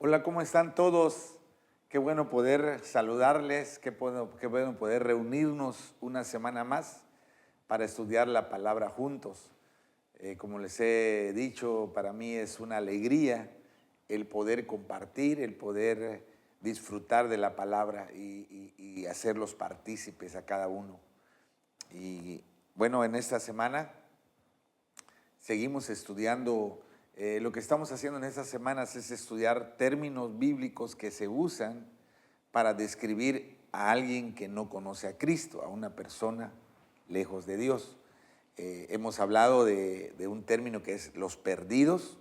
Hola, ¿cómo están todos? Qué bueno poder saludarles, qué bueno poder reunirnos una semana más para estudiar la palabra juntos. Como les he dicho, para mí es una alegría el poder compartir, el poder disfrutar de la palabra y hacerlos partícipes a cada uno. Y bueno, en esta semana seguimos estudiando. Lo que estamos haciendo en estas semanas es estudiar términos bíblicos que se usan para describir a alguien que no conoce a Cristo, a una persona lejos de Dios. Hemos hablado de un término que es los perdidos.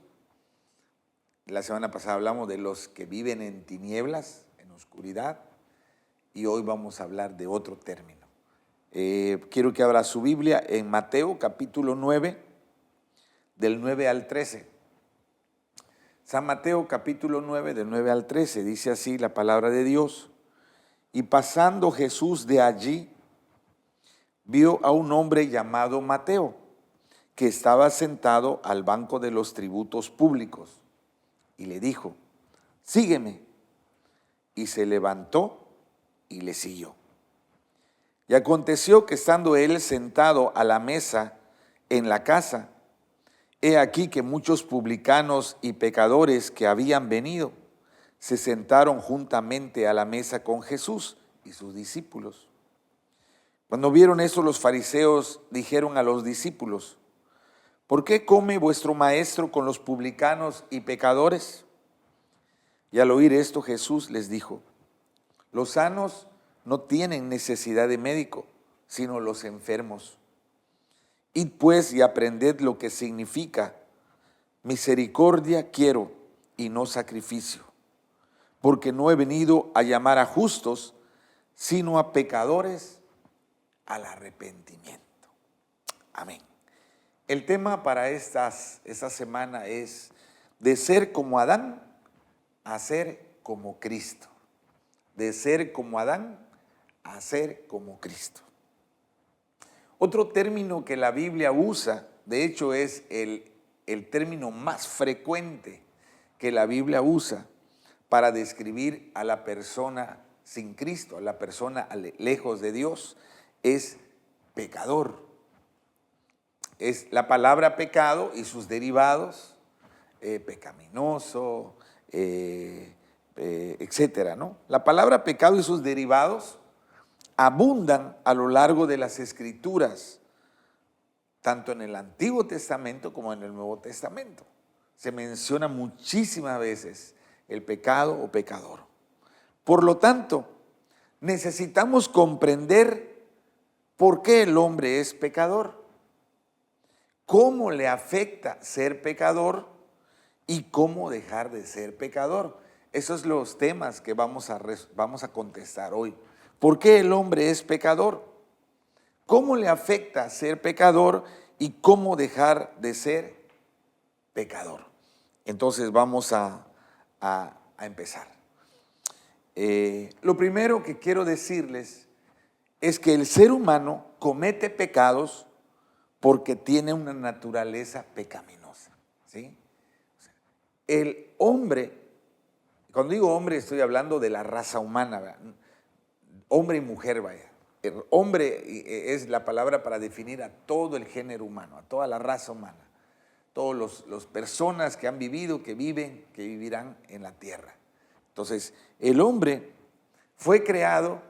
La semana pasada hablamos de los que viven en tinieblas, en oscuridad, y hoy vamos a hablar de otro término. Quiero que abra su Biblia en Mateo capítulo 9, del 9 al 13. San Mateo capítulo 9, del 9 al 13, dice así la palabra de Dios. Y pasando Jesús de allí, vio a un hombre llamado Mateo, que estaba sentado al banco de los tributos públicos, y le dijo: sígueme. Y se levantó y le siguió. Y aconteció que estando él sentado a la mesa en la casa, he aquí que muchos publicanos y pecadores que habían venido se sentaron juntamente a la mesa con Jesús y sus discípulos. Cuando vieron eso, los fariseos dijeron a los discípulos: ¿por qué come vuestro maestro con los publicanos y pecadores? Y al oír esto, Jesús les dijo: los sanos no tienen necesidad de médico, sino los enfermos. Id pues y aprended lo que significa: misericordia quiero y no sacrificio, porque no he venido a llamar a justos, sino a pecadores al arrepentimiento. Amén. El tema para esta semana es de ser como Adán a ser como Cristo. De ser como Adán a ser como Cristo. Otro término que la Biblia usa, de hecho es el término más frecuente que la Biblia usa para describir a la persona sin Cristo, a la persona lejos de Dios, es pecador. Es la palabra pecado y sus derivados, pecaminoso, etcétera, ¿no? La palabra pecado y sus derivados abundan a lo largo de las Escrituras, tanto en el Antiguo Testamento como en el Nuevo Testamento. Se menciona muchísimas veces el pecado o pecador. Por lo tanto, necesitamos comprender por qué el hombre es pecador, cómo le afecta ser pecador y cómo dejar de ser pecador. Esos son los temas que vamos a contestar hoy. ¿Por qué el hombre es pecador? ¿Cómo le afecta ser pecador y cómo dejar de ser pecador? Entonces vamos a empezar. Lo primero que quiero decirles es que el ser humano comete pecados porque tiene una naturaleza pecaminosa, ¿sí? El hombre, cuando digo hombre estoy hablando de la raza humana, ¿verdad? Hombre y mujer, vaya. El hombre es la palabra para definir a todo el género humano, a toda la raza humana, todas las personas que han vivido, que viven, que vivirán en la tierra. Entonces, el hombre fue creado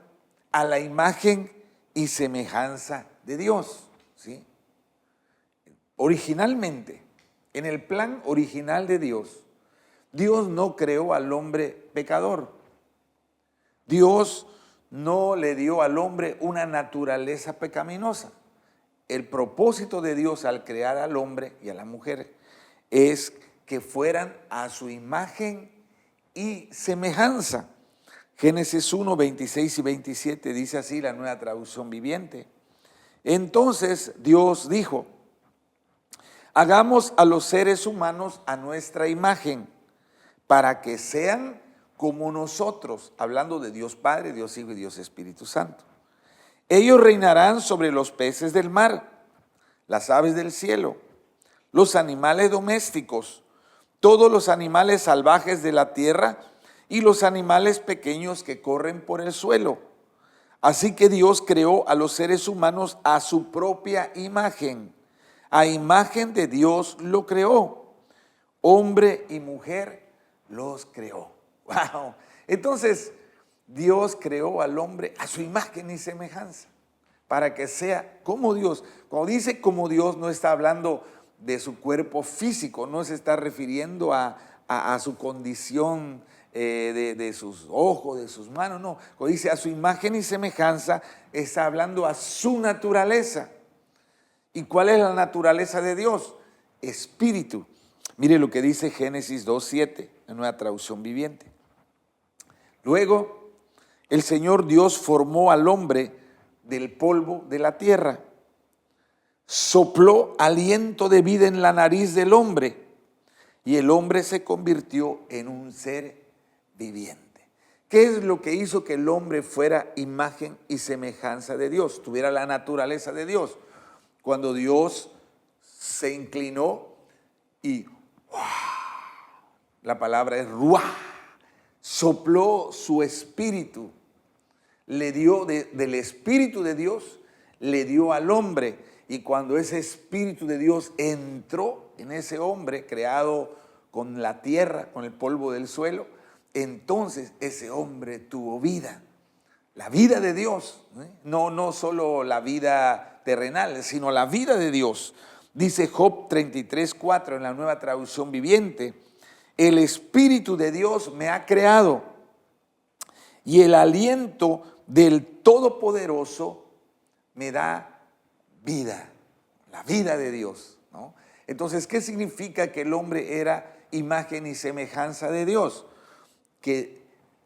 a la imagen y semejanza de Dios, ¿sí? Originalmente, en el plan original de Dios, Dios no creó al hombre pecador. Dios no le dio al hombre una naturaleza pecaminosa. El propósito de Dios al crear al hombre y a la mujer es que fueran a su imagen y semejanza. Génesis 1, 26 y 27 dice así la Nueva Traducción Viviente. Entonces Dios dijo: hagamos a los seres humanos a nuestra imagen, para que sean como nosotros, hablando de Dios Padre, Dios Hijo y Dios Espíritu Santo. Ellos reinarán sobre los peces del mar, las aves del cielo, los animales domésticos, todos los animales salvajes de la tierra y los animales pequeños que corren por el suelo. Así que Dios creó a los seres humanos a su propia imagen. A imagen de Dios lo creó. Hombre y mujer los creó. ¡Wow! Entonces, Dios creó al hombre a su imagen y semejanza, para que sea como Dios. Cuando dice como Dios, no está hablando de su cuerpo físico, no se está refiriendo a su condición de sus ojos, de sus manos, no. Cuando dice a su imagen y semejanza, está hablando a su naturaleza. ¿Y cuál es la naturaleza de Dios? Espíritu. Mire lo que dice Génesis 2:7, en Nueva Traducción Viviente. Luego, el Señor Dios formó al hombre del polvo de la tierra, sopló aliento de vida en la nariz del hombre y el hombre se convirtió en un ser viviente. ¿Qué es lo que hizo que el hombre fuera imagen y semejanza de Dios, tuviera la naturaleza de Dios? Cuando Dios se inclinó y la palabra es ruah, sopló su espíritu, le dio del espíritu de Dios, le dio al hombre. Y cuando ese espíritu de Dios entró en ese hombre creado con la tierra, con el polvo del suelo, entonces ese hombre tuvo vida. La vida de Dios, no solo la vida terrenal, sino la vida de Dios. Dice Job 33:4 en la Nueva Traducción Viviente: el Espíritu de Dios me ha creado y el aliento del Todopoderoso me da vida, la vida de Dios, ¿no? Entonces, ¿qué significa que el hombre era imagen y semejanza de Dios? Que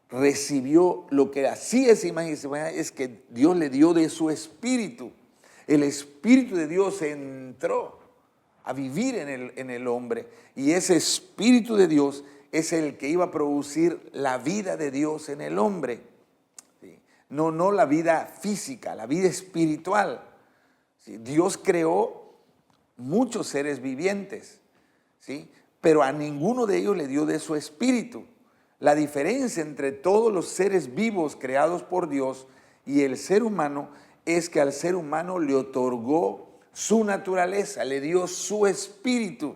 recibió lo que así es imagen y semejanza, es que Dios le dio de su espíritu. El Espíritu de Dios entró a vivir en el hombre, y ese Espíritu de Dios es el que iba a producir la vida de Dios en el hombre. ¿Sí? No la vida física, la vida espiritual. ¿Sí? Dios creó muchos seres vivientes, ¿sí? Pero a ninguno de ellos le dio de su espíritu. La diferencia entre todos los seres vivos creados por Dios y el ser humano es que al ser humano le otorgó su naturaleza, le dio su espíritu.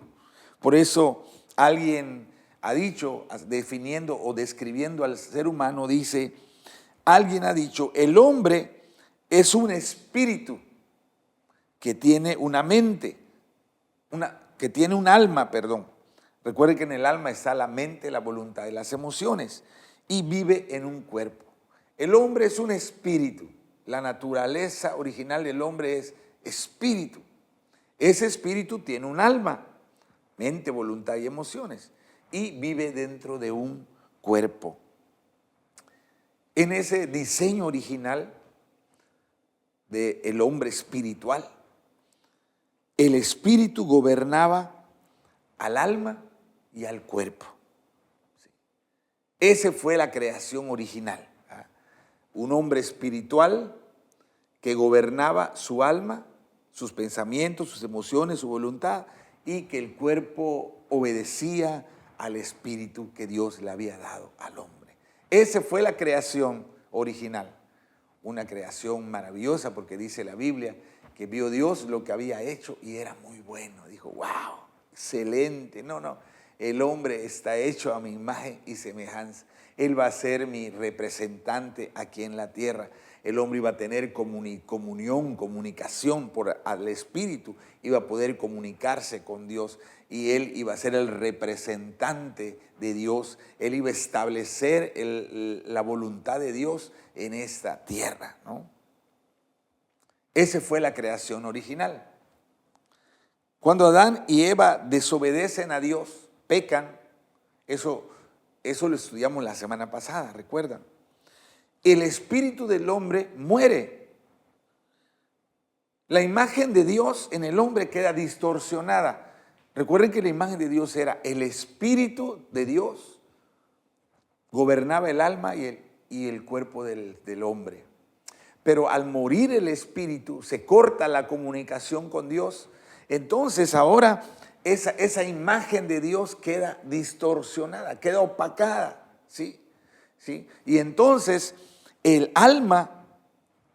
Por eso alguien ha dicho, definiendo o describiendo al ser humano, alguien ha dicho, el hombre es un espíritu que tiene una mente, que tiene un alma, perdón. Recuerden que en el alma está la mente, la voluntad y las emociones, y vive en un cuerpo. El hombre es un espíritu. La naturaleza original del hombre es espíritu. Ese espíritu tiene un alma, mente, voluntad y emociones, y vive dentro de un cuerpo. En ese diseño original del hombre espiritual, el espíritu gobernaba al alma y al cuerpo. Esa fue la creación original. Un hombre espiritual que gobernaba su alma, sus pensamientos, sus emociones, su voluntad, y que el cuerpo obedecía al espíritu que Dios le había dado al hombre. Esa fue la creación original. Una creación maravillosa, porque dice la Biblia que vio Dios lo que había hecho y era muy bueno. Dijo, wow, excelente. No, el hombre está hecho a mi imagen y semejanza. Él va a ser mi representante aquí en la tierra. El hombre iba a tener comunicación por al Espíritu, iba a poder comunicarse con Dios, y él iba a ser el representante de Dios. Él iba a establecer la voluntad de Dios en esta tierra, ¿no? Esa fue la creación original. Cuando Adán y Eva desobedecen a Dios, pecan, eso lo estudiamos la semana pasada, ¿recuerdan? El espíritu del hombre muere. La imagen de Dios en el hombre queda distorsionada. Recuerden que la imagen de Dios era el espíritu de Dios, gobernaba el alma y el cuerpo del hombre. Pero al morir el espíritu, se corta la comunicación con Dios. Entonces ahora esa imagen de Dios queda distorsionada, queda opacada, ¿sí? ¿Sí? Y entonces el alma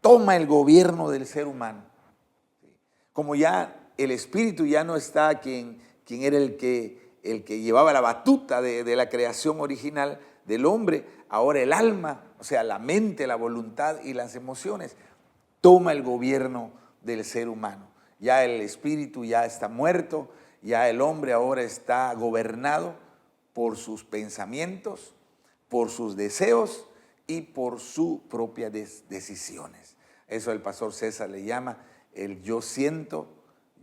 toma el gobierno del ser humano. Como ya el espíritu ya no está quien era el que llevaba la batuta de la creación original del hombre, ahora el alma, o sea, la mente, la voluntad y las emociones, toma el gobierno del ser humano. Ya el espíritu ya está muerto, ya el hombre ahora está gobernado por sus pensamientos, por sus deseos y por sus propias decisiones. Eso el pastor César le llama el yo siento,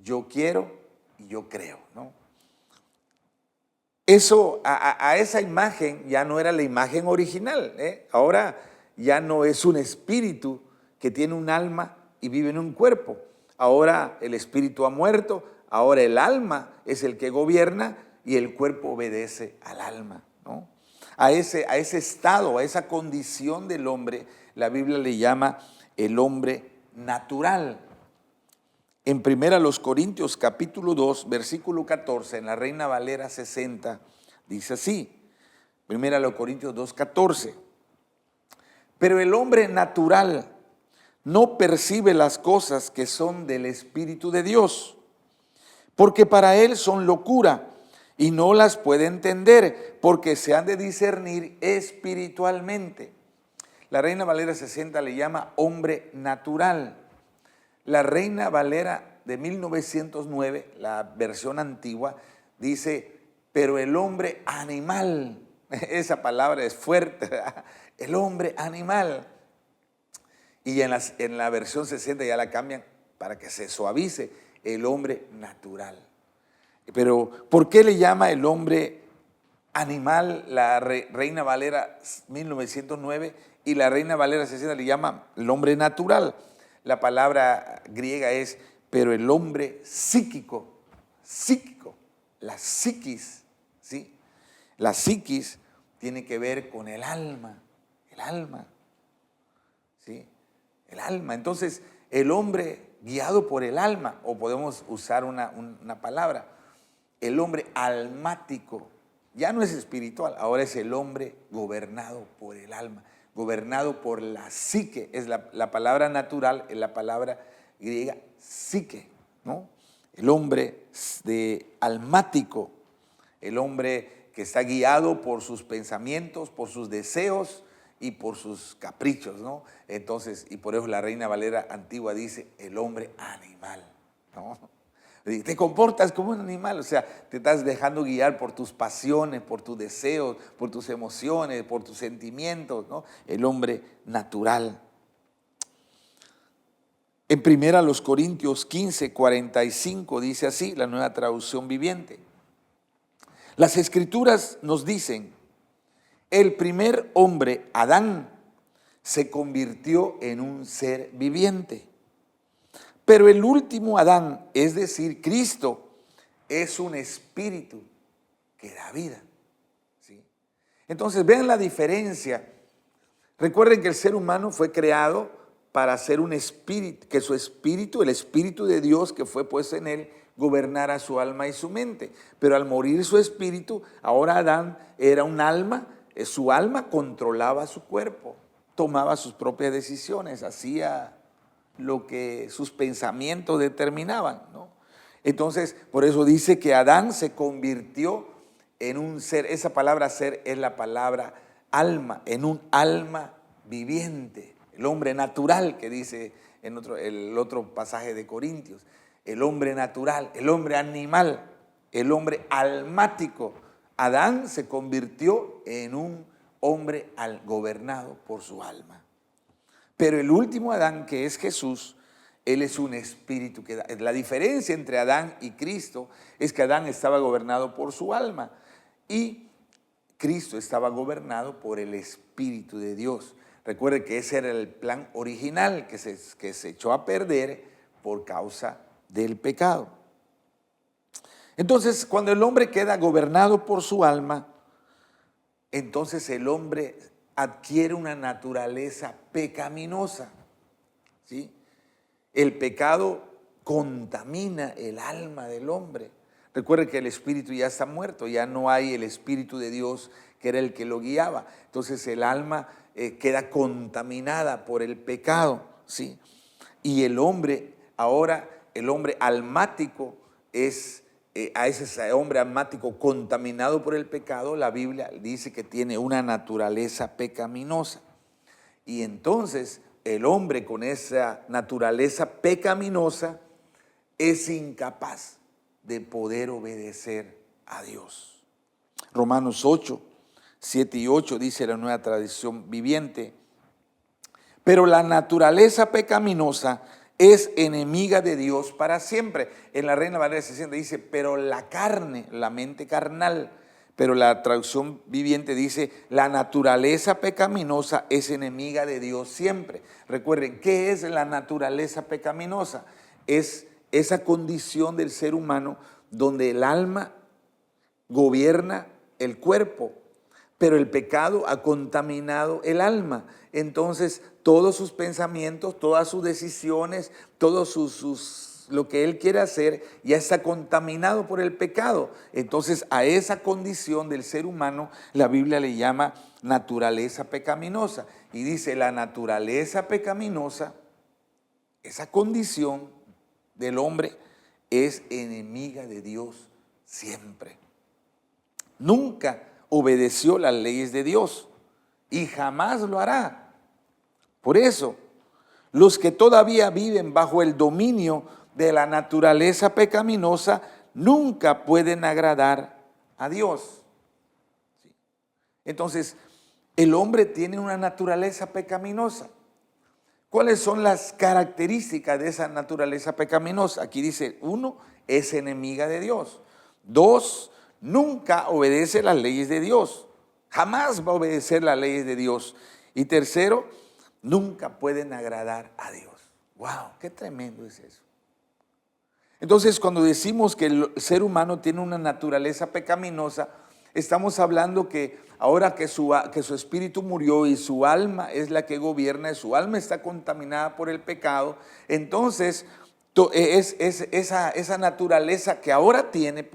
yo quiero y yo creo, ¿no? Eso, a esa imagen ya no era la imagen original, ¿eh? Ahora ya no es un espíritu que tiene un alma y vive en un cuerpo. Ahora el espíritu ha muerto, ahora el alma es el que gobierna y el cuerpo obedece al alma, ¿no? A ese estado, a esa condición del hombre, la Biblia le llama el hombre natural. En 1 Corintios capítulo 2, versículo 14, en la Reina Valera 60, dice así, 1 Corintios 2, 14. Pero el hombre natural no percibe las cosas que son del Espíritu de Dios, porque para él son locura y no las puede entender, porque se han de discernir espiritualmente. La Reina Valera 60 le llama hombre natural. La Reina Valera de 1909, la versión antigua, dice, pero el hombre animal, esa palabra es fuerte, ¿verdad? El hombre animal. Y en la versión 60 ya la cambian para que se suavice, el hombre natural. Pero, ¿por qué le llama el hombre animal la Reina Valera 1909 y la Reina Valera 60 le llama el hombre natural? La palabra griega es, pero el hombre psíquico, la psiquis, ¿sí? La psiquis tiene que ver con el alma, ¿sí? El alma. Entonces, el hombre guiado por el alma, o podemos usar una palabra, el hombre almático, ya no es espiritual, ahora es el hombre gobernado por el alma, gobernado por la psique, es la palabra natural, es la palabra griega psique, ¿no? El hombre almático, el hombre que está guiado por sus pensamientos, por sus deseos y por sus caprichos, ¿no? Entonces, y por eso la Reina Valera antigua dice el hombre animal, ¿no? Te comportas como un animal, o sea, te estás dejando guiar por tus pasiones, por tus deseos, por tus emociones, por tus sentimientos, ¿no? El hombre natural. En 1 Corintios 15, 45 dice así, la Nueva Traducción Viviente. Las Escrituras nos dicen, el primer hombre, Adán, se convirtió en un ser viviente. Pero el último Adán, es decir, Cristo, es un espíritu que da vida, ¿sí? Entonces, vean la diferencia. Recuerden que el ser humano fue creado para ser un espíritu, que su espíritu, el espíritu de Dios que fue puesto en él, gobernara su alma y su mente. Pero al morir su espíritu, ahora Adán era un alma, su alma controlaba su cuerpo, tomaba sus propias decisiones, hacía lo que sus pensamientos determinaban, ¿no? Entonces, por eso dice que Adán se convirtió en un ser, esa palabra ser es la palabra alma, en un alma viviente, el hombre natural que dice en el otro pasaje de Corintios, el hombre natural, el hombre animal, el hombre almático. Adán se convirtió en un hombre gobernado por su alma. Pero el último Adán, que es Jesús, él es un espíritu que da. La diferencia entre Adán y Cristo es que Adán estaba gobernado por su alma y Cristo estaba gobernado por el Espíritu de Dios. Recuerde que ese era el plan original que se echó a perder por causa del pecado. Entonces, cuando el hombre queda gobernado por su alma, entonces el hombre adquiere una naturaleza pecaminosa, ¿sí? El pecado contamina el alma del hombre. Recuerde que el espíritu ya está muerto, ya no hay el espíritu de Dios que era el que lo guiaba. Entonces el alma queda contaminada por el pecado, ¿sí? Y el hombre, ahora el hombre almático es, a ese hombre almático contaminado por el pecado, la Biblia dice que tiene una naturaleza pecaminosa. Y entonces el hombre con esa naturaleza pecaminosa es incapaz de poder obedecer a Dios. Romanos 8, 7 y 8 dice la Nueva Traducción Viviente: pero la naturaleza pecaminosa es enemiga de Dios para siempre. En la Reina Valera 60 dice, pero la carne, la mente carnal. Pero la traducción Viviente dice, la naturaleza pecaminosa es enemiga de Dios siempre. Recuerden, ¿qué es la naturaleza pecaminosa? Es esa condición del ser humano donde el alma gobierna el cuerpo, pero el pecado ha contaminado el alma. Entonces, todos sus pensamientos, todas sus decisiones, lo que él quiere hacer ya está contaminado por el pecado. Entonces, a esa condición del ser humano, la Biblia le llama naturaleza pecaminosa. Y dice, la naturaleza pecaminosa, esa condición del hombre, es enemiga de Dios siempre. Nunca obedeció las leyes de Dios y jamás lo hará. Por eso, los que todavía viven bajo el dominio de la naturaleza pecaminosa nunca pueden agradar a Dios. Entonces, el hombre tiene una naturaleza pecaminosa. ¿Cuáles son las características de esa naturaleza pecaminosa? Aquí dice, 1, es enemiga de Dios. 2, nunca obedece las leyes de Dios. Jamás va a obedecer las leyes de Dios. Y 3, nunca pueden agradar a Dios. ¡Wow! ¡Qué tremendo es eso! Entonces, cuando decimos que el ser humano tiene una naturaleza pecaminosa, estamos hablando que ahora que su espíritu murió y su alma es la que gobierna, y su alma está contaminada por el pecado, entonces esa naturaleza que ahora tiene,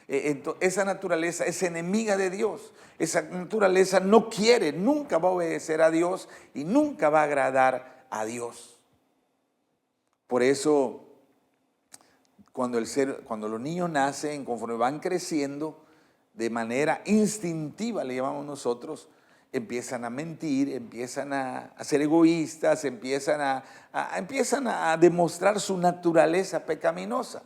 esa naturaleza es enemiga de Dios. Esa naturaleza no quiere, nunca va a obedecer a Dios y nunca va a agradar a Dios. Por eso, cuando los niños nacen, conforme van creciendo, de manera instintiva, le llamamos nosotros, empiezan a mentir, empiezan a ser egoístas, empiezan a demostrar su naturaleza pecaminosa,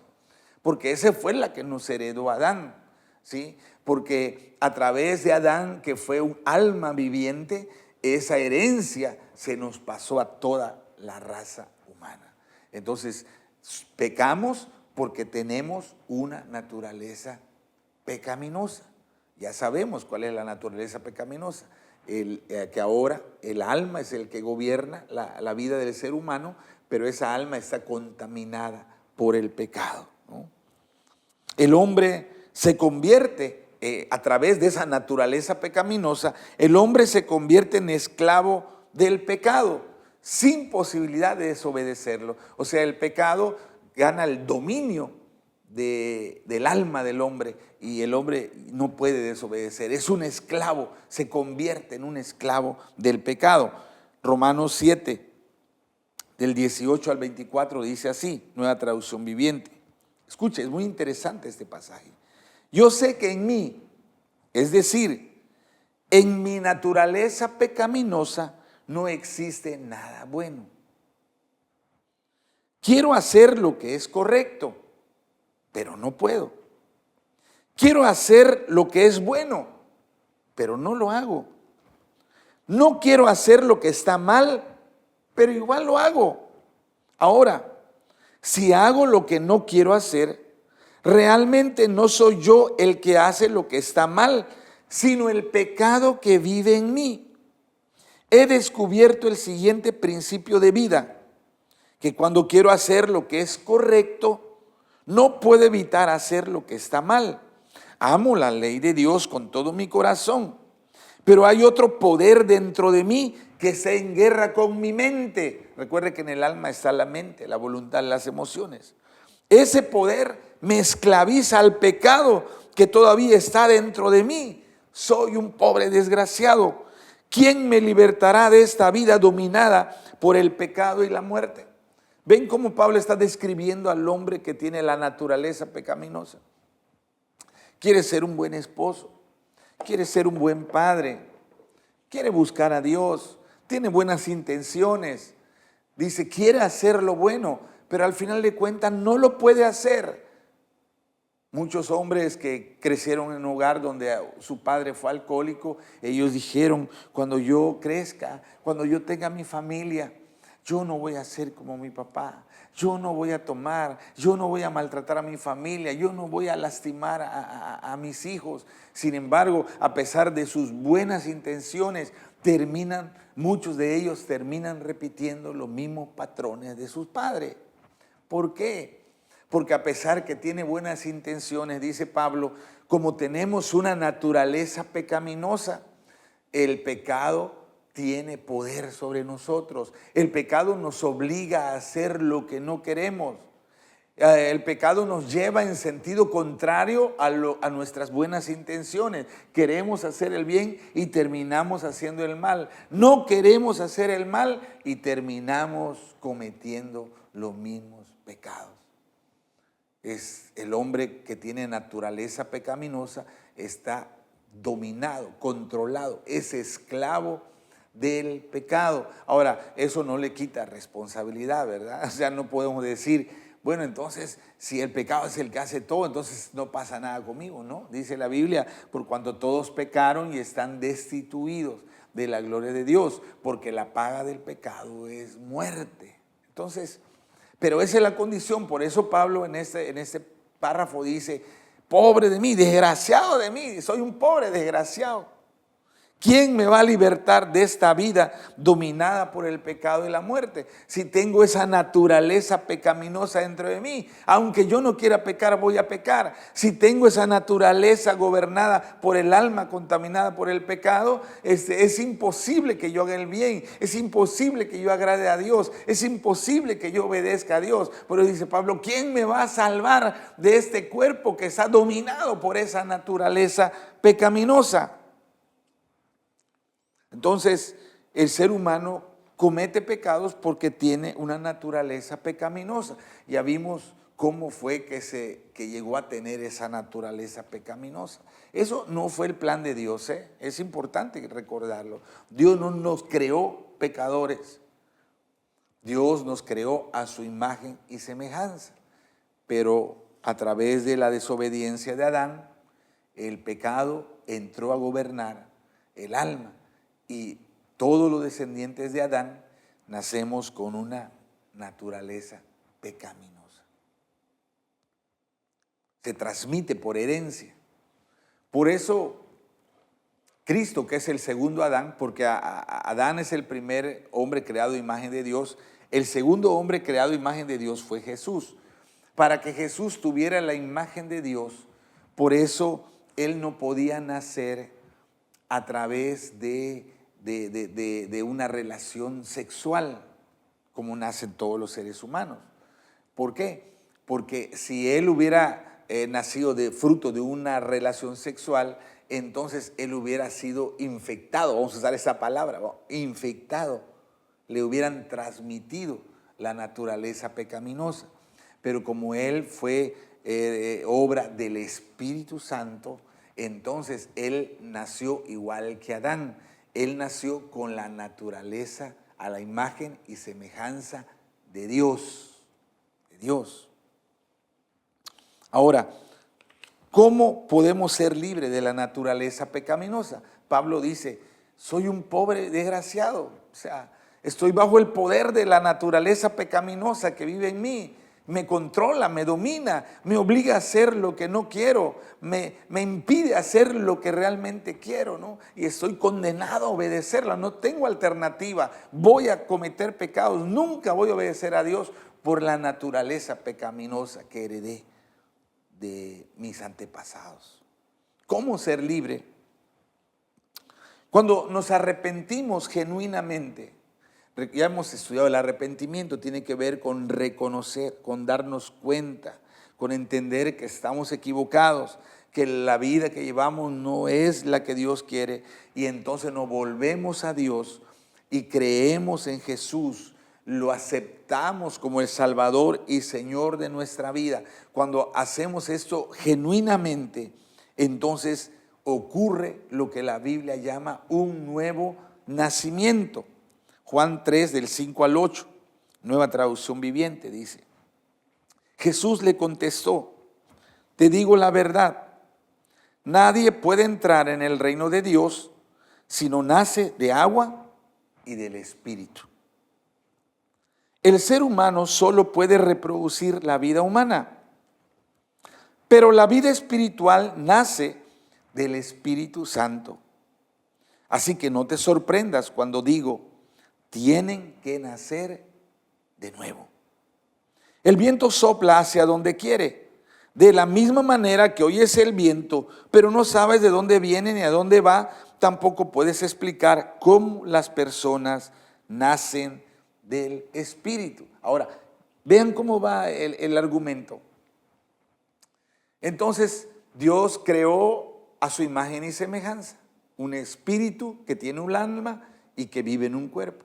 porque esa fue la que nos heredó Adán, ¿sí? Porque a través de Adán, que fue un alma viviente, esa herencia se nos pasó a toda la raza humana. Entonces, pecamos porque tenemos una naturaleza pecaminosa. Ya sabemos cuál es la naturaleza pecaminosa, que ahora el alma es el que gobierna la vida del ser humano, pero esa alma está contaminada por el pecado, ¿no? El hombre se convierte, a través de esa naturaleza pecaminosa, el hombre se convierte en esclavo del pecado, sin posibilidad de desobedecerlo. O sea, el pecado gana el dominio del alma del hombre y el hombre no puede desobedecer. Es un esclavo, se convierte en un esclavo del pecado. Romanos 7, del 18 al 24 dice así, Nueva Traducción Viviente. Escuche, es muy interesante este pasaje. Yo sé que en mí, es decir, en mi naturaleza pecaminosa, no existe nada bueno. Quiero hacer lo que es correcto, pero no puedo. Quiero hacer lo que es bueno, pero no lo hago. No quiero hacer lo que está mal, pero igual lo hago. Ahora, si hago lo que no quiero hacer, realmente no soy yo el que hace lo que está mal, sino el pecado que vive en mí. He descubierto el siguiente principio de vida, que cuando quiero hacer lo que es correcto, no puedo evitar hacer lo que está mal. Amo la ley de Dios con todo mi corazón, pero hay otro poder dentro de mí que está en guerra con mi mente. Recuerde que en el alma está la mente, la voluntad, las emociones. Ese poder me esclaviza al pecado que todavía está dentro de mí. Soy un pobre desgraciado. ¿Quién me libertará de esta vida dominada por el pecado y la muerte? ¿Ven cómo Pablo está describiendo al hombre que tiene la naturaleza pecaminosa? Quiere ser un buen esposo, quiere ser un buen padre, quiere buscar a Dios, tiene buenas intenciones, dice, quiere hacer lo bueno, pero al final de cuentas no lo puede hacer. Muchos hombres que crecieron en un hogar donde su padre fue alcohólico, ellos dijeron, cuando yo crezca, cuando yo tenga mi familia, yo no voy a ser como mi papá, yo no voy a tomar, yo no voy a maltratar a mi familia, yo no voy a lastimar a mis hijos. Sin embargo, a pesar de sus buenas intenciones, muchos de ellos terminan repitiendo los mismos patrones de sus padres. ¿Por qué? Porque a pesar que tiene buenas intenciones, dice Pablo, como tenemos una naturaleza pecaminosa, el pecado tiene poder sobre nosotros. El pecado nos obliga a hacer lo que no queremos. El pecado nos lleva en sentido contrario a nuestras buenas intenciones. Queremos hacer el bien y terminamos haciendo el mal. No queremos hacer el mal y terminamos cometiendo los mismos pecados. Es el hombre que tiene naturaleza pecaminosa, está dominado, controlado, es esclavo del pecado. Ahora, eso no le quita responsabilidad, ¿verdad? O sea, no podemos decir, bueno, entonces, si el pecado es el que hace todo, entonces no pasa nada conmigo, ¿no? Dice la Biblia, por cuanto todos pecaron y están destituidos de la gloria de Dios, porque la paga del pecado es muerte. Entonces, pero esa es la condición, por eso Pablo en este párrafo dice, pobre de mí, desgraciado de mí, soy un pobre desgraciado. ¿Quién me va a libertar de esta vida dominada por el pecado y la muerte? Si tengo esa naturaleza pecaminosa dentro de mí, aunque yo no quiera pecar, voy a pecar. Si tengo esa naturaleza gobernada por el alma contaminada por el pecado, es imposible que yo haga el bien, es imposible que yo agrade a Dios, es imposible que yo obedezca a Dios. Por eso dice Pablo, ¿quién me va a salvar de este cuerpo que está dominado por esa naturaleza pecaminosa? Entonces, el ser humano comete pecados porque tiene una naturaleza pecaminosa. Ya vimos cómo fue que llegó a tener esa naturaleza pecaminosa. Eso no fue el plan de Dios, ¿eh? Es importante recordarlo. Dios no nos creó pecadores. Dios nos creó a su imagen y semejanza. Pero a través de la desobediencia de Adán, el pecado entró a gobernar el alma. Y todos los descendientes de Adán nacemos con una naturaleza pecaminosa. Se transmite por herencia. Por eso Cristo, que es el segundo Adán, porque Adán es el primer hombre creado a imagen de Dios, el segundo hombre creado a imagen de Dios fue Jesús. Para que Jesús tuviera la imagen de Dios, por eso él no podía nacer a través de una relación sexual, como nacen todos los seres humanos. ¿Por qué? Porque si él hubiera nacido de fruto de una relación sexual, entonces él hubiera sido infectado, vamos a usar esa palabra, infectado, le hubieran transmitido la naturaleza pecaminosa. Pero como él fue obra del Espíritu Santo, entonces él nació igual que Adán. Él nació con la naturaleza a la imagen y semejanza de Dios. De Dios. Ahora, ¿cómo podemos ser libres de la naturaleza pecaminosa? Pablo dice, soy un pobre desgraciado. O sea, estoy bajo el poder de la naturaleza pecaminosa que vive en mí. Me controla, me domina, me obliga a hacer lo que no quiero, me impide hacer lo que realmente quiero, ¿no? Y estoy condenado a obedecerla, no tengo alternativa, voy a cometer pecados, nunca voy a obedecer a Dios por la naturaleza pecaminosa que heredé de mis antepasados. ¿Cómo ser libre? Cuando nos arrepentimos genuinamente Ya hemos estudiado el arrepentimiento, tiene que ver con reconocer, con darnos cuenta, con entender que estamos equivocados, que la vida que llevamos no es la que Dios quiere, y entonces nos volvemos a Dios y creemos en Jesús, lo aceptamos como el Salvador y Señor de nuestra vida. Cuando hacemos esto genuinamente, entonces ocurre lo que la Biblia llama un nuevo nacimiento. Juan 3, del 5 al 8, Nueva Traducción Viviente, dice: Jesús le contestó: te digo la verdad, nadie puede entrar en el reino de Dios si no nace de agua y del Espíritu. El ser humano solo puede reproducir la vida humana, pero la vida espiritual nace del Espíritu Santo. Así que no te sorprendas cuando digo: tienen que nacer de nuevo. El viento sopla hacia donde quiere. De la misma manera que oyes el viento, pero no sabes de dónde viene ni a dónde va, tampoco puedes explicar cómo las personas nacen del Espíritu. Ahora, vean cómo va el argumento. Entonces, Dios creó a su imagen y semejanza un espíritu que tiene un alma y que vive en un cuerpo.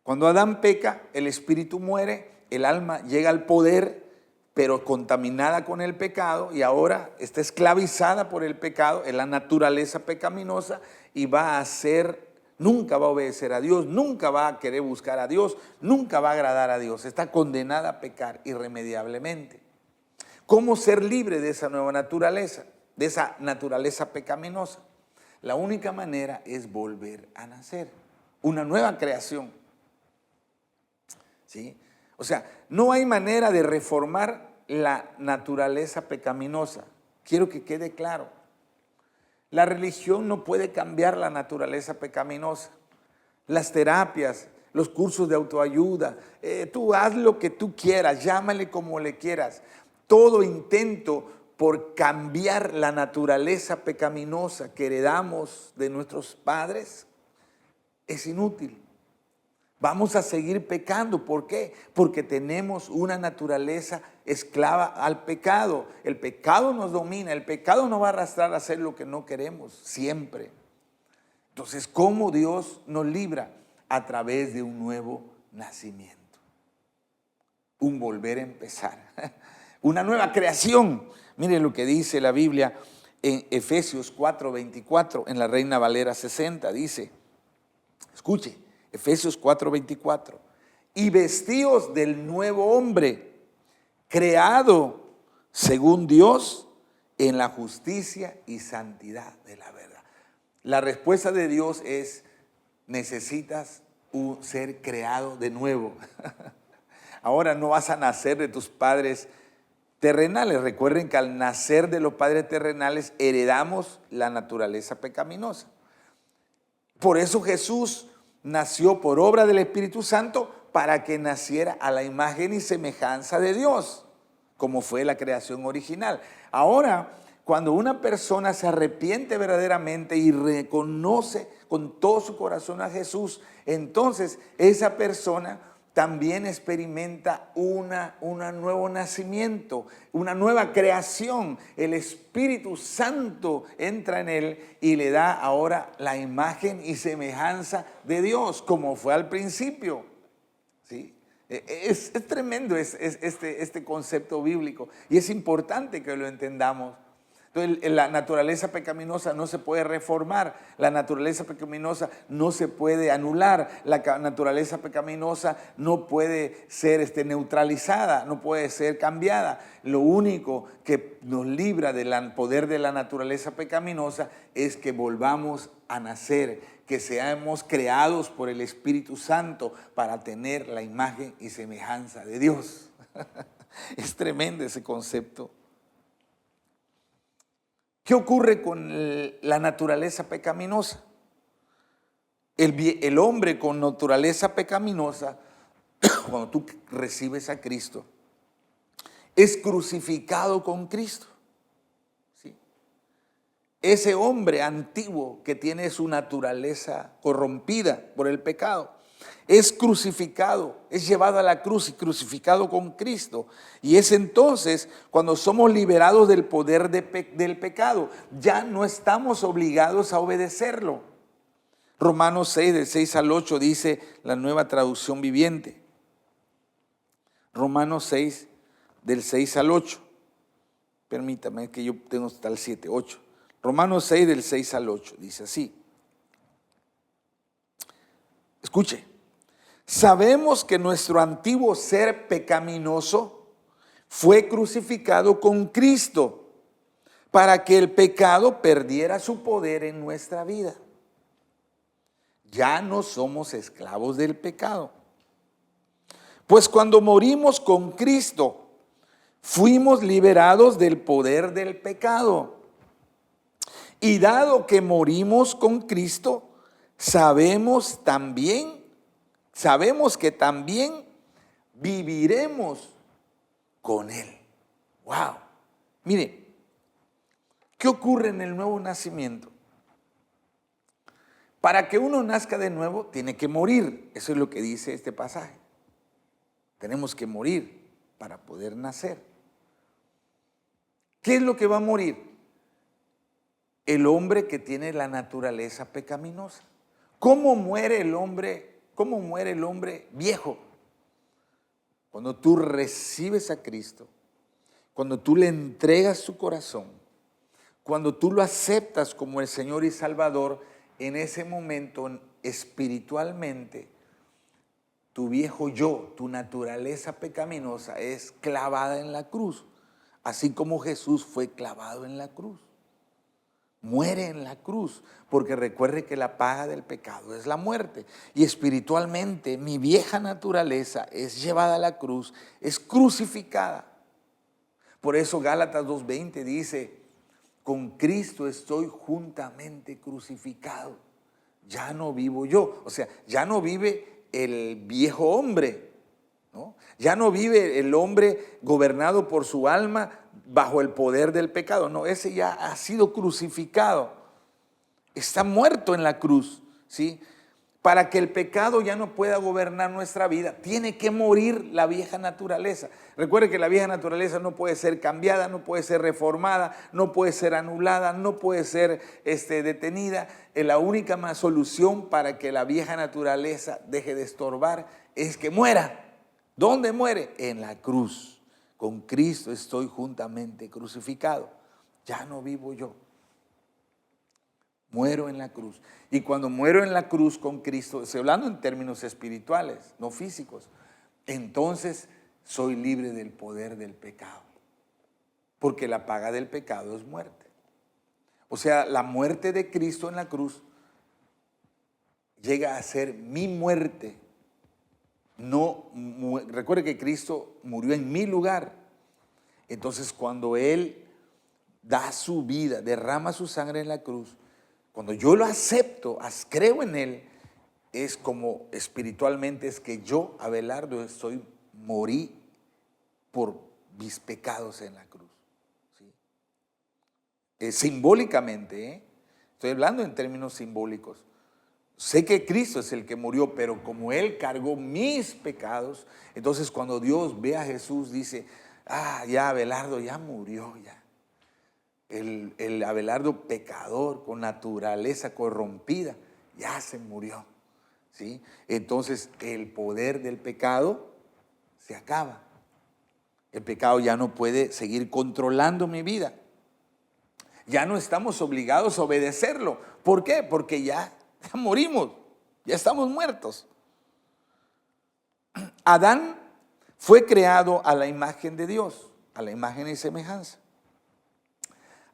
Cuando Adán peca, el espíritu muere, el alma llega al poder, pero contaminada con el pecado, y ahora está esclavizada por el pecado, en la naturaleza pecaminosa, y nunca va a obedecer a Dios, nunca va a querer buscar a Dios, nunca va a agradar a Dios, está condenada a pecar irremediablemente. ¿Cómo ser libre de esa nueva naturaleza, de esa naturaleza pecaminosa? La única manera es volver a nacer, una nueva creación. ¿Sí? O sea, no hay manera de reformar la naturaleza pecaminosa. Quiero que quede claro. La religión no puede cambiar la naturaleza pecaminosa. Las terapias, los cursos de autoayuda, tú haz lo que tú quieras, llámale como le quieras. Todo intento por cambiar la naturaleza pecaminosa que heredamos de nuestros padres es inútil. Vamos a seguir pecando. ¿Por qué? Porque tenemos una naturaleza esclava al pecado. El pecado nos domina, el pecado nos va a arrastrar a hacer lo que no queremos, siempre. Entonces, ¿cómo Dios nos libra? A través de un nuevo nacimiento. Un volver a empezar. Una nueva creación. Miren lo que dice la Biblia en Efesios 4:24, en la Reina Valera 60, dice, escuche, Efesios 4:24, y vestíos del nuevo hombre, creado según Dios en la justicia y santidad de la verdad. La respuesta de Dios es: necesitas ser creado de nuevo. Ahora no vas a nacer de tus padres terrenales. Recuerden que al nacer de los padres terrenales heredamos la naturaleza pecaminosa. Por eso Jesús nació por obra del Espíritu Santo, para que naciera a la imagen y semejanza de Dios, como fue la creación original. Ahora, cuando una persona se arrepiente verdaderamente y reconoce con todo su corazón a Jesús, entonces esa persona también experimenta un nuevo nacimiento, una nueva creación. El Espíritu Santo entra en él y le da ahora la imagen y semejanza de Dios, como fue al principio. ¿Sí? Es tremendo este concepto bíblico, y es importante que lo entendamos. Entonces, la naturaleza pecaminosa no se puede reformar, la naturaleza pecaminosa no se puede anular, la naturaleza pecaminosa no puede ser neutralizada, no puede ser cambiada. Lo único que nos libra del poder de la naturaleza pecaminosa es que volvamos a nacer, que seamos creados por el Espíritu Santo para tener la imagen y semejanza de Dios. Es tremendo ese concepto. ¿Qué ocurre con la naturaleza pecaminosa? El hombre con naturaleza pecaminosa, cuando tú recibes a Cristo, es crucificado con Cristo. ¿Sí? Ese hombre antiguo que tiene su naturaleza corrompida por el pecado es crucificado, es llevado a la cruz y crucificado con Cristo. Y es entonces cuando somos liberados del poder del pecado. Ya no estamos obligados a obedecerlo. Romanos 6, del 6 al 8 dice la Nueva Traducción Viviente. Romanos 6, del 6 al 8. Permítame que yo tengo hasta el 7, 8. Romanos 6, del 6 al 8, dice así. Escuche. Sabemos que nuestro antiguo ser pecaminoso fue crucificado con Cristo para que el pecado perdiera su poder en nuestra vida. Ya no somos esclavos del pecado. Pues cuando morimos con Cristo, fuimos liberados del poder del pecado. Y dado que morimos con Cristo, sabemos que también viviremos con Él. Wow. Mire, ¿qué ocurre en el nuevo nacimiento? Para que uno nazca de nuevo, tiene que morir. Eso es lo que dice este pasaje. Tenemos que morir para poder nacer. ¿Qué es lo que va a morir? El hombre que tiene la naturaleza pecaminosa. ¿Cómo muere el hombre? ¿Cómo muere el hombre viejo? Cuando tú recibes a Cristo, cuando tú le entregas tu corazón, cuando tú lo aceptas como el Señor y Salvador, en ese momento espiritualmente, tu viejo yo, tu naturaleza pecaminosa es clavada en la cruz, así como Jesús fue clavado en la cruz. Muere en la cruz, porque recuerde que la paga del pecado es la muerte. Y espiritualmente mi vieja naturaleza es llevada a la cruz, es crucificada. Por eso Gálatas 2:20 dice, con Cristo estoy juntamente crucificado. Ya no vivo yo, o sea, ya no vive el viejo hombre, ¿no? Ya no vive el hombre gobernado por su alma bajo el poder del pecado. No, ese ya ha sido crucificado. Está muerto en la cruz, ¿sí? Para que el pecado ya no pueda gobernar nuestra vida, tiene que morir la vieja naturaleza. Recuerde que la vieja naturaleza no puede ser cambiada, no puede ser reformada, no puede ser anulada, no puede ser detenida. La única más solución para que la vieja naturaleza deje de estorbar es que muera. ¿Dónde muere? En la cruz. Con Cristo estoy juntamente crucificado. Ya no vivo yo. Muero en la cruz. Y cuando muero en la cruz con Cristo, estoy hablando en términos espirituales, no físicos, entonces soy libre del poder del pecado. Porque la paga del pecado es muerte. O sea, la muerte de Cristo en la cruz llega a ser mi muerte. Recuerde que Cristo murió en mi lugar. Entonces, cuando Él da su vida, derrama su sangre en la cruz, cuando yo lo acepto, creo en Él, es como espiritualmente es que yo, Abelardo, morí por mis pecados en la cruz. ¿Sí? Simbólicamente, estoy hablando en términos simbólicos. Sé que Cristo es el que murió, pero como Él cargó mis pecados, entonces cuando Dios ve a Jesús dice, ya Abelardo ya murió ya. El Abelardo pecador con naturaleza corrompida ya se murió, ¿sí? Entonces el poder del pecado se acaba. El pecado ya no puede seguir controlando mi vida. Ya no estamos obligados a obedecerlo. ¿Por qué? Porque ya morimos, ya estamos muertos. Adán fue creado a la imagen de Dios, a la imagen y semejanza.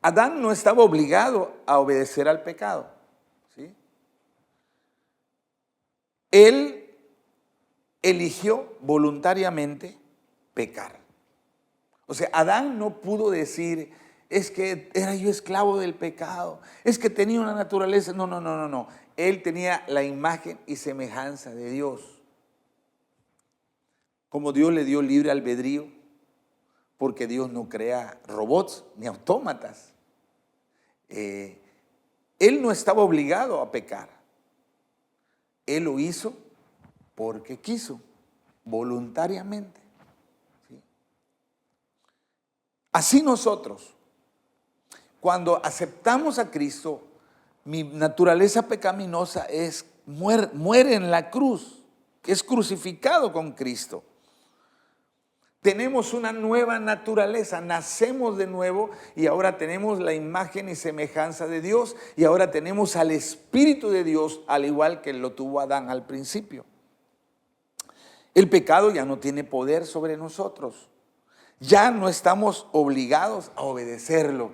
Adán no estaba obligado a obedecer al pecado, ¿sí? Él eligió voluntariamente pecar. O sea, Adán no pudo decir, es que era yo esclavo del pecado, es que tenía una naturaleza. No. Él tenía la imagen y semejanza de Dios. Como Dios le dio libre albedrío, porque Dios no crea robots ni autómatas. Él no estaba obligado a pecar. Él lo hizo porque quiso, voluntariamente. ¿Sí? Así nosotros, cuando aceptamos a Cristo, mi naturaleza pecaminosa muere en la cruz, es crucificado con Cristo. Tenemos una nueva naturaleza, nacemos de nuevo y ahora tenemos la imagen y semejanza de Dios y ahora tenemos al Espíritu de Dios al igual que lo tuvo Adán al principio. El pecado ya no tiene poder sobre nosotros, ya no estamos obligados a obedecerlo,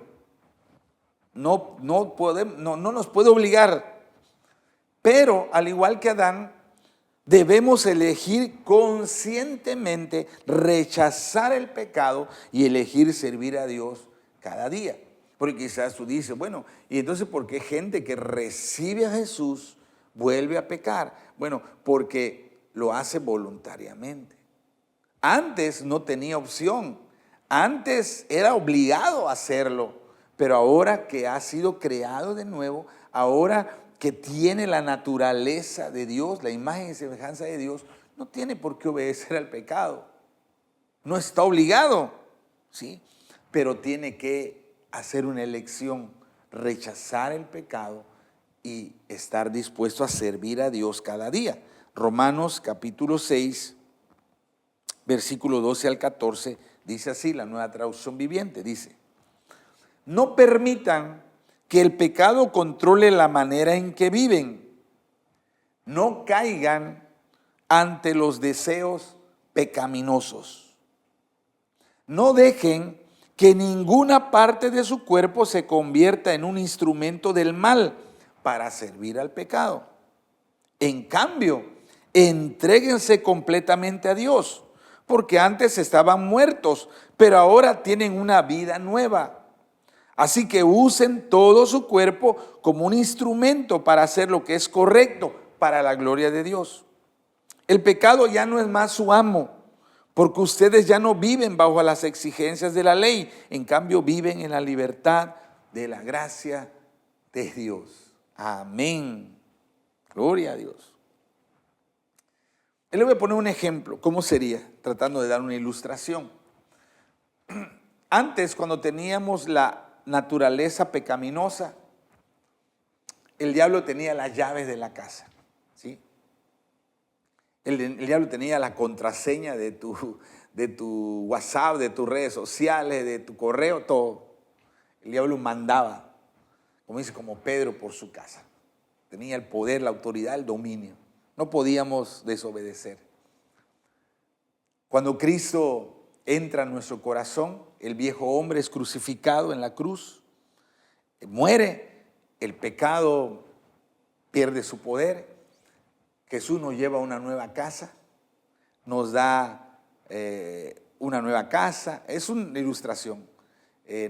no nos puede obligar, pero al igual que Adán, debemos elegir conscientemente rechazar el pecado y elegir servir a Dios cada día. Porque quizás tú dices, bueno, ¿y entonces por qué gente que recibe a Jesús vuelve a pecar? Bueno, porque lo hace voluntariamente. Antes no tenía opción, antes era obligado a hacerlo, pero ahora que ha sido creado de nuevo, ahora que tiene la naturaleza de Dios, la imagen y semejanza de Dios, no tiene por qué obedecer al pecado. No está obligado, ¿sí? Pero tiene que hacer una elección, rechazar el pecado y estar dispuesto a servir a Dios cada día. Romanos capítulo 6, versículo 12 al 14, dice así, la Nueva Traducción Viviente, dice: no permitan que el pecado controle la manera en que viven. No caigan ante los deseos pecaminosos. No dejen que ninguna parte de su cuerpo se convierta en un instrumento del mal para servir al pecado. En cambio, entréguense completamente a Dios, porque antes estaban muertos, pero ahora tienen una vida nueva. Así que usen todo su cuerpo como un instrumento para hacer lo que es correcto para la gloria de Dios. El pecado ya no es más su amo, porque ustedes ya no viven bajo las exigencias de la ley. En cambio, viven en la libertad de la gracia de Dios. Amén. Gloria a Dios. Le voy a poner un ejemplo. ¿Cómo sería? Tratando de dar una ilustración. Antes, cuando teníamos la naturaleza pecaminosa, el diablo tenía las llaves de la casa, ¿sí? El diablo tenía la contraseña de tu WhatsApp, de tus redes sociales, de tu correo, todo. El diablo mandaba, como dice, como Pedro por su casa. Tenía el poder, la autoridad, el dominio. No podíamos desobedecer. Cuando Cristo entra en nuestro corazón, el viejo hombre es crucificado en la cruz, muere, el pecado pierde su poder, Jesús nos lleva a una nueva casa, nos da una nueva casa, es una ilustración,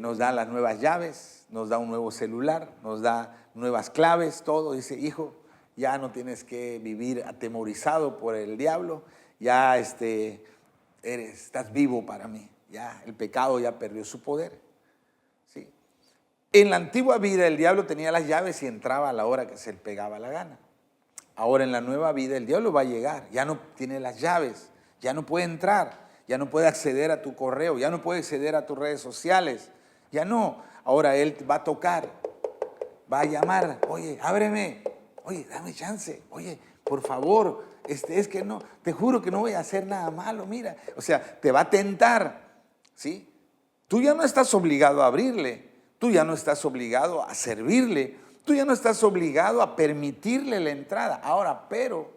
nos da las nuevas llaves, nos da un nuevo celular, nos da nuevas claves, todo. Dice: hijo, ya no tienes que vivir atemorizado por el diablo, ya estás vivo para mí. Ya el pecado ya perdió su poder. ¿Sí? En la antigua vida el diablo tenía las llaves y entraba a la hora que se le pegaba la gana. Ahora en la nueva vida el diablo va a llegar, ya no tiene las llaves, ya no puede entrar, ya no puede acceder a tu correo, ya no puede acceder a tus redes sociales, ya no. Ahora él va a tocar, va a llamar: oye, ábreme, oye, dame chance, oye, por favor, es que no, te juro que no voy a hacer nada malo, mira. O sea, te va a tentar. ¿Sí? Tú ya no estás obligado a abrirle, tú ya no estás obligado a servirle, tú ya no estás obligado a permitirle la entrada. Ahora, pero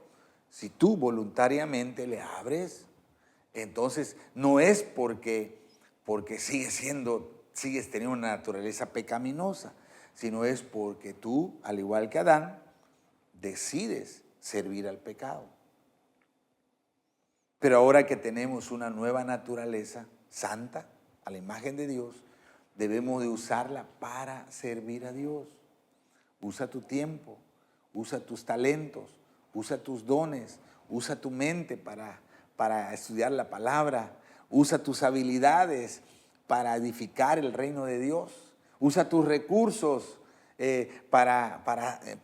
si tú voluntariamente le abres, entonces no es porque sigues teniendo una naturaleza pecaminosa, sino es porque tú, al igual que Adán, decides servir al pecado. Pero ahora que tenemos una nueva naturaleza santa, a la imagen de Dios, debemos de usarla para servir a Dios. Usa tu tiempo, usa tus talentos, usa tus dones, usa tu mente para estudiar la palabra, usa tus habilidades para edificar el reino de Dios, usa tus recursos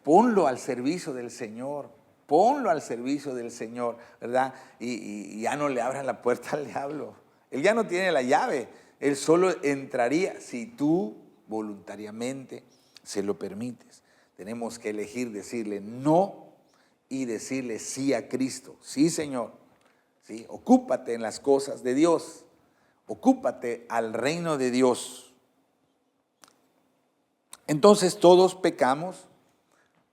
ponlo al servicio del Señor. ponlo al servicio del Señor, ¿verdad? Y ya no le abran la puerta al diablo. Él ya no tiene la llave, él solo entraría si tú voluntariamente se lo permites. Tenemos que elegir decirle no y decirle sí a Cristo. Sí, Señor, sí, ocúpate en las cosas de Dios, ocúpate al reino de Dios. Entonces todos pecamos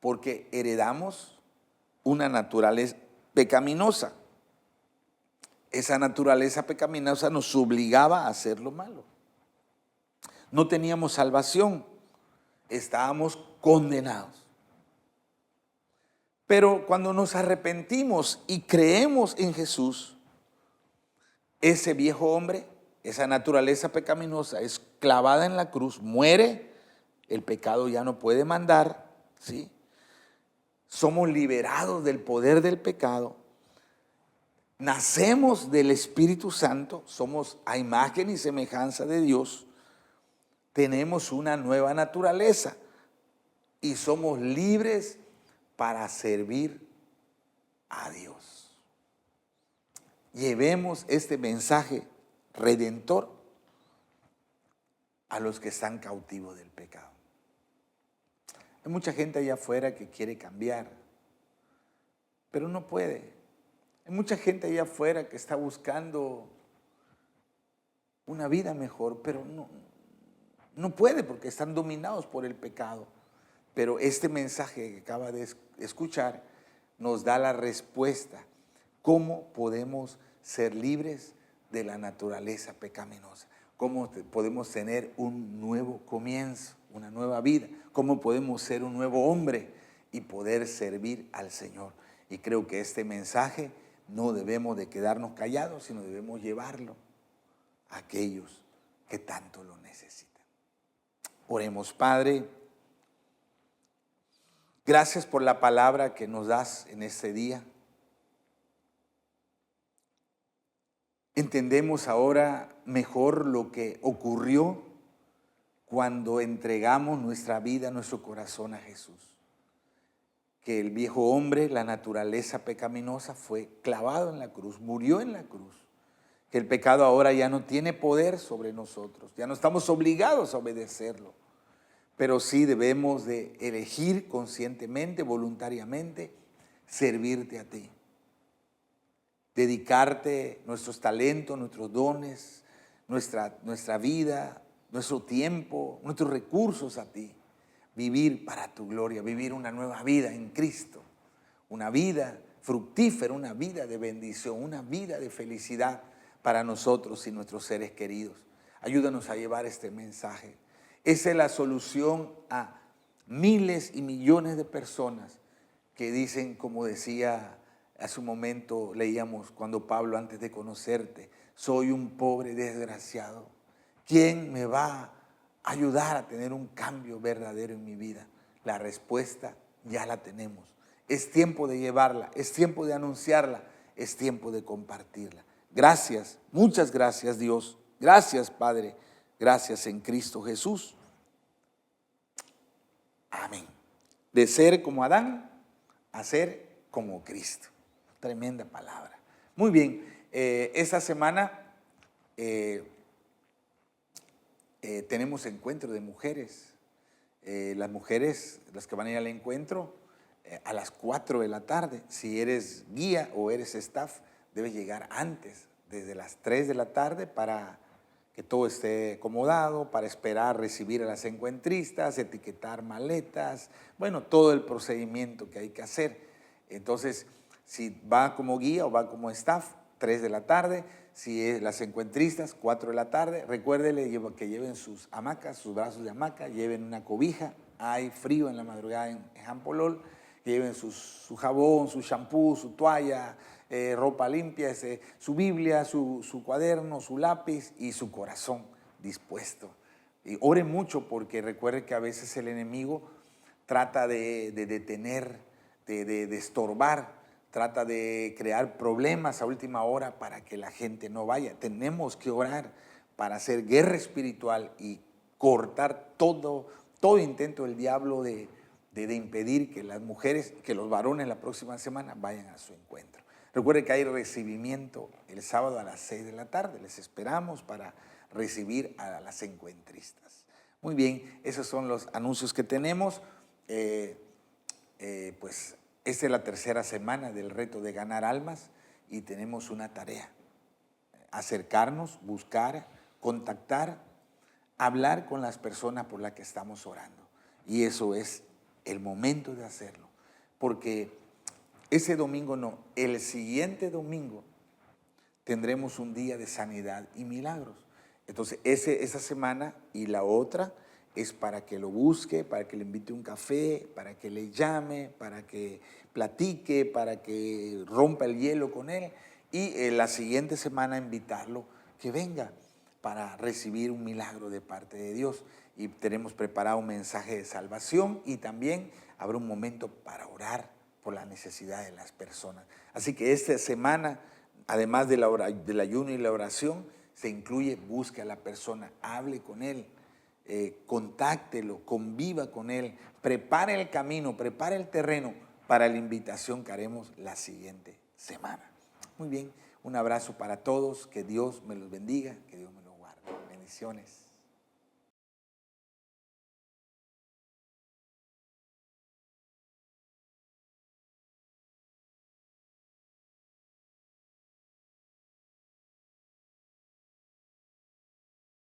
porque heredamos una naturaleza pecaminosa. Esa naturaleza pecaminosa nos obligaba a hacer lo malo. No teníamos salvación, estábamos condenados. Pero cuando nos arrepentimos y creemos en Jesús, ese viejo hombre, esa naturaleza pecaminosa es clavada en la cruz, muere, el pecado ya no puede mandar, ¿sí? Somos liberados del poder del pecado, nacemos del Espíritu Santo, somos a imagen y semejanza de Dios, tenemos una nueva naturaleza y somos libres para servir a Dios. Llevemos este mensaje redentor a los que están cautivos del pecado. Hay mucha gente allá afuera que quiere cambiar, pero no puede. Hay mucha gente allá afuera que está buscando una vida mejor, pero no puede porque están dominados por el pecado. Pero este mensaje que acaba de escuchar nos da la respuesta. ¿Cómo podemos ser libres de la naturaleza pecaminosa? ¿Cómo podemos tener un nuevo comienzo, una nueva vida? ¿Cómo podemos ser un nuevo hombre y poder servir al Señor? Y creo que este mensaje no debemos de quedarnos callados, sino debemos llevarlo a aquellos que tanto lo necesitan. Oremos, Padre. Gracias por la palabra que nos das en este día. Entendemos ahora mejor lo que ocurrió cuando entregamos nuestra vida, nuestro corazón a Jesús. Que el viejo hombre, la naturaleza pecaminosa, fue clavado en la cruz, murió en la cruz. Que el pecado ahora ya no tiene poder sobre nosotros, ya no estamos obligados a obedecerlo. Pero sí debemos de elegir conscientemente, voluntariamente, servirte a ti. Dedicarte nuestros talentos, nuestros dones, nuestra vida, nuestro tiempo, nuestros recursos a ti. Vivir para tu gloria, vivir una nueva vida en Cristo. Una vida fructífera, una vida de bendición, una vida de felicidad para nosotros y nuestros seres queridos. Ayúdanos a llevar este mensaje. Esa es la solución a miles y millones de personas que dicen, como decía hace un momento, leíamos cuando Pablo, antes de conocerte, soy un pobre desgraciado. ¿Quién me va a ayudar a tener un cambio verdadero en mi vida? La respuesta ya la tenemos. Es tiempo de llevarla, es tiempo de anunciarla, es tiempo de compartirla. Gracias, muchas gracias, Dios. Gracias, Padre. Gracias en Cristo Jesús. Amén. De ser como Adán a ser como Cristo. Tremenda palabra. Muy bien, esta semana tenemos encuentro de mujeres. Las mujeres, las que van a ir al encuentro, a las 4 de la tarde. Si eres guía o eres staff, debes llegar antes, desde las 3 de la tarde, para que todo esté acomodado, para esperar recibir a las encuentristas, etiquetar maletas, bueno, todo el procedimiento que hay que hacer. Entonces, si va como guía o va como staff, 3 de la tarde, si es las encuentristas, 4 de la tarde, recuérdele que lleven sus hamacas, sus brazos de hamaca, lleven una cobija, hay frío en la madrugada en Jampolol, lleven su jabón, su shampoo, su toalla, ropa limpia, su Biblia, su cuaderno, su lápiz y su corazón dispuesto. Y ore mucho, porque recuerde que a veces el enemigo trata de detener, de estorbar, trata de crear problemas a última hora para que la gente no vaya. Tenemos que orar para hacer guerra espiritual y cortar todo intento del diablo de de impedir que las mujeres, que los varones la próxima semana vayan a su encuentro. Recuerde que hay recibimiento el sábado a las 6 de la tarde. Les esperamos para recibir a las encuentristas. Muy bien, esos son los anuncios que tenemos. Pues esta es la tercera semana del reto de ganar almas y tenemos una tarea: acercarnos, buscar, contactar, hablar con las personas por las que estamos orando. Y eso es el momento de hacerlo, porque ese domingo no, el siguiente domingo tendremos un día de sanidad y milagros. Entonces, esa semana y la otra es para que lo busque, para que le invite un café, para que le llame, para que platique, para que rompa el hielo con él. Y la siguiente semana invitarlo que venga para recibir un milagro de parte de Dios. Y tenemos preparado un mensaje de salvación y también habrá un momento para orar por la necesidad de las personas. Así que esta semana, además del ayuno y la oración, se incluye: busque a la persona, hable con él, contáctelo, conviva con él, prepare el camino, prepare el terreno para la invitación que haremos la siguiente semana. Muy bien, un abrazo para todos, que Dios me los bendiga, que Dios me los guarde. Bendiciones.